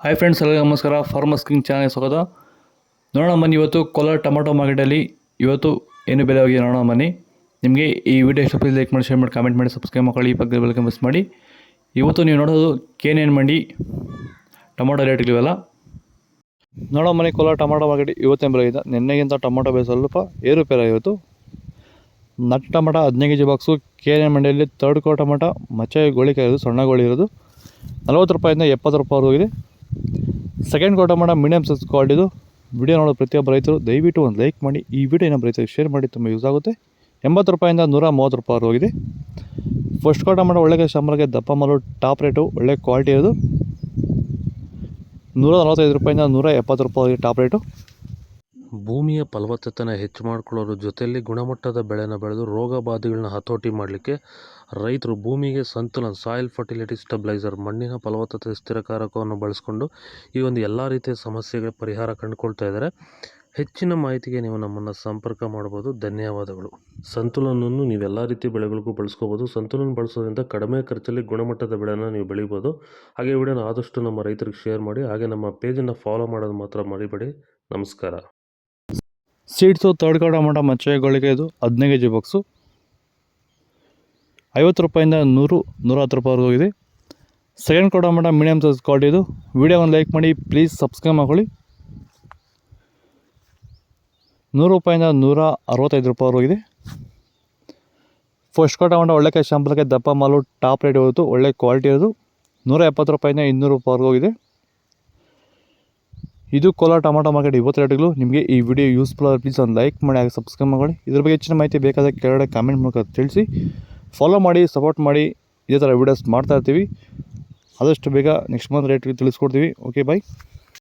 Hi friends, ಎಲ್ಲರಿಗೂ ನಮಸ್ಕಾರ. Farmers king channel ಸ್ವಾಗತ. ನೋಡೋಣ ಬನ್ನಿ, ಇವತ್ತು ಕೋಲಾರ ಟೊಮಾಟೊ ಮಾರ್ಕೆಟಲ್ಲಿ ಇವತ್ತು ಏನು ಬೆಲೆ ಹೋಗಿದೆ ನೋಡೋಣ ಬನ್ನಿ. ನಿಮಗೆ ಈ ವಿಡಿಯೋ ಇಷ್ಟ ಪ್ಲೀಸ್ ಲೈಕ್ ಮಾಡಿ, ಶೇರ್ ಮಾಡಿ, ಕಾಮೆಂಟ್ ಮಾಡಿ, ಸಬ್ಸ್ಕ್ರೈಬ್ ಮಾಡಿ, ಈ ಪಕ್ಕದ ಬೆಲ್ ಮಿಸ್ ಮಾಡಿ. ಇವತ್ತು ನೀವು ನೋಡೋದು KNN ಮಂಡಿ ಟೊಮಾಟೊ ರೇಟ್ಗಳಿವೆಲ್ಲ ನೋಡೋ ಬನ್ನಿ. ಕೋಲಾರ ಟೊಮಾಟೊ ಮಾರ್ಕೆಟ್ ಇವತ್ತೇನು ಬೆಲೆ ಇದೆ? ನಿನ್ನೆಗಿಂತ ಟೊಮಾಟೊ ಬೆಲೆ ಸ್ವಲ್ಪ ಏರುಪೇರ ಇವತ್ತು. ನಟ್ ಟೊಮಾಟೊ 15 kg ಬಾಕ್ಸು KNN ಮಂಡಿಯಲ್ಲಿ ತರ್ಡ್ ಕೋ ಟೊಮಾಟೊ ಮಚ್ಚೆ ಗೋಳಿಕಾಯಿ ಇರೋದು, ಸಣ್ಣ ಗೋಳಿ ಇರೋದು 40 ರೂಪಾಯಿಂದ 70 ರೂಪಾಯಿ ಹೋಗಿದೆ. ಸೆಕೆಂಡ್ ಕೋ ಟೊಮಾಟೊ ಮೀಡಿಯಮ್ ಸೈಜ್ ಕ್ವಾಲಿಟಿದು. ವಿಡಿಯೋ ನೋಡೋ ಪ್ರತಿಯೊಬ್ಬ ರೈತರು ದಯವಿಟ್ಟು ಒಂದು ಲೈಕ್ ಮಾಡಿ, ಈ ವಿಡಿಯೋ ನಮ್ಮ ರೈತರಿಗೆ ಶೇರ್ ಮಾಡಿ, ತುಂಬ ಯೂಸ್ ಆಗುತ್ತೆ. 80 ರೂಪಾಯಿಂದ 130 ರೂಪಾಯಿ ಹೋಗಿದೆ. ಫಸ್ಟ್ ಕೋ ಟೊಮಾಟೊ ಒಳ್ಳೆ ಸಂಬಳಕ್ಕೆ ದಪ್ಪ ಮಾಲು ಟಾಪ್ ರೇಟು, ಒಳ್ಳೆ ಕ್ವಾಲಿಟಿ ಇರೋದು 145 ರೂಪಾಯಿಂದ 170 ರೂಪಾಯಿ ಟಾಪ್ ರೇಟು. ಭೂಮಿಯ ಫಲವತ್ತತೆನ ಹೆಚ್ಚು ಮಾಡಿಕೊಳ್ಳೋದ್ರ ಜೊತೆಯಲ್ಲಿ ಗುಣಮಟ್ಟದ ಬೆಳೆನ ಬೆಳೆದು ರೋಗ ಬಾಧೆಗಳನ್ನ ಹತೋಟಿ ಮಾಡಲಿಕ್ಕೆ ರೈತರು ಭೂಮಿಗೆ ಸಂತುಲನ ಸಾಯಿಲ್ ಫರ್ಟಿಲಿಟಿ ಸ್ಟೆಬಿಲೈಸರ್ ಮಣ್ಣಿನ ಫಲವತ್ತತೆ ಸ್ಥಿರಕಾರಕವನ್ನು ಬಳಸ್ಕೊಂಡು ಈ ಒಂದು ಎಲ್ಲ ರೀತಿಯ ಸಮಸ್ಯೆಗಳ ಪರಿಹಾರ ಕಂಡುಕೊಳ್ತಾ ಇದ್ದಾರೆ. ಹೆಚ್ಚಿನ ಮಾಹಿತಿಗೆ ನೀವು ನಮ್ಮನ್ನು ಸಂಪರ್ಕ ಮಾಡ್ಬೋದು. ಧನ್ಯವಾದಗಳು. ಸಂತುಲನವನ್ನು ನೀವೆಲ್ಲ ರೀತಿಯ ಬೆಳೆಗಳಿಗೂ ಬಳಸ್ಕೋಬೋದು. ಸಂತುಲನ ಬಳಸೋದ್ರಿಂದ ಕಡಿಮೆ ಖರ್ಚಲ್ಲಿ ಗುಣಮಟ್ಟದ ಬೆಳೆನ ನೀವು ಬೆಳಿಬೋದು. ಹಾಗೆ ವಿಡಿಯೋನ ಆದಷ್ಟು ನಮ್ಮ ರೈತರಿಗೆ ಶೇರ್ ಮಾಡಿ. ಹಾಗೆ ನಮ್ಮ ಪೇಜನ್ನು ಫಾಲೋ ಮಾಡೋದು ಮಾತ್ರ ಮರಿಬೇಡಿ. ನಮಸ್ಕಾರ. ಸೀಡ್ಸು ತರ್ಡ್ ಕೋ ಟೊಮಾಟೊ ಮಚ್ಚೆ ಗೋಳಿಕಾಯಿದು 15 kg ಬಾಕ್ಸು 50 ರೂಪಾಯಿಂದ 110 ರೂಪಾಯಿ ಹೋಗಿದೆ. ಸೆಕೆಂಡ್ ಕೋ ಟೊಮಾಟೊ ಮೀಡಿಯಮ್ ಸೈಜ್ ಕ್ವಾಲಿಟಿದು. ವಿಡಿಯೋ ಒಂದು ಲೈಕ್ ಮಾಡಿ, ಪ್ಲೀಸ್ ಸಬ್ಸ್ಕ್ರೈಬ್ ಮಾಡ್ಕೊಳ್ಳಿ. 100 ರೂಪಾಯಿಂದ 165 ರೂಪಾಯಿ ಹೋಗಿದೆ. ಫಸ್ಟ್ ಕೋ ಟೊಮಾಟೊ ಒಳ್ಳೆಕಾಯಿ ಶಾಂಪಲ್ಗೆ ದಪ್ಪ ಮಾಲು ಟಾಪ್ ರೇಟ್ ಹೋಯಿತು, ಒಳ್ಳೆ ಕ್ವಾಲಿಟಿ ಇರೋದು 170 ರೂಪಾಯಿಂದ 200 ರೂಪಾಯಿ ಹೋಗಿದೆ. ಇದು ಕೋಲಾರ ಟೊಮಾಟೊ ಮಾರ್ಕೆಟ್ ಇವತ್ತು ರೇಟ್ಗಳು. ನಿಮಗೆ ಈ ವಿಡಿಯೋ ಯೂಸ್ಫುಲ್ ಆದರೆ ಪ್ಲೀಸ್ ಒಂದು ಲೈಕ್ ಮಾಡಿ, ಹಾಗೆ ಸಬ್ಸ್ಕ್ರೈಬ್ ಮಾಡಿ. ಇದ್ರ ಬಗ್ಗೆ ಹೆಚ್ಚಿನ ಮಾಹಿತಿ ಬೇಕಾದರೆ ಕೆಳಗಡೆ ಕಾಮೆಂಟ್ ಮೂಲಕ ತಿಳಿಸಿ. ಫಾಲೋ ಮಾಡಿ, ಸಪೋರ್ಟ್ ಮಾಡಿ. ಇದೇ ಥರ ವೀಡಿಯೋಸ್ ಮಾಡ್ತಾ ಇರ್ತೀವಿ. ಆದಷ್ಟು ಬೇಗ ನೆಕ್ಸ್ಟ್ ಮಂತ್ ರೇಟ್ಗೆ ತಿಳಿಸ್ಕೊಡ್ತೀವಿ. ಓಕೆ, ಬಾಯ್.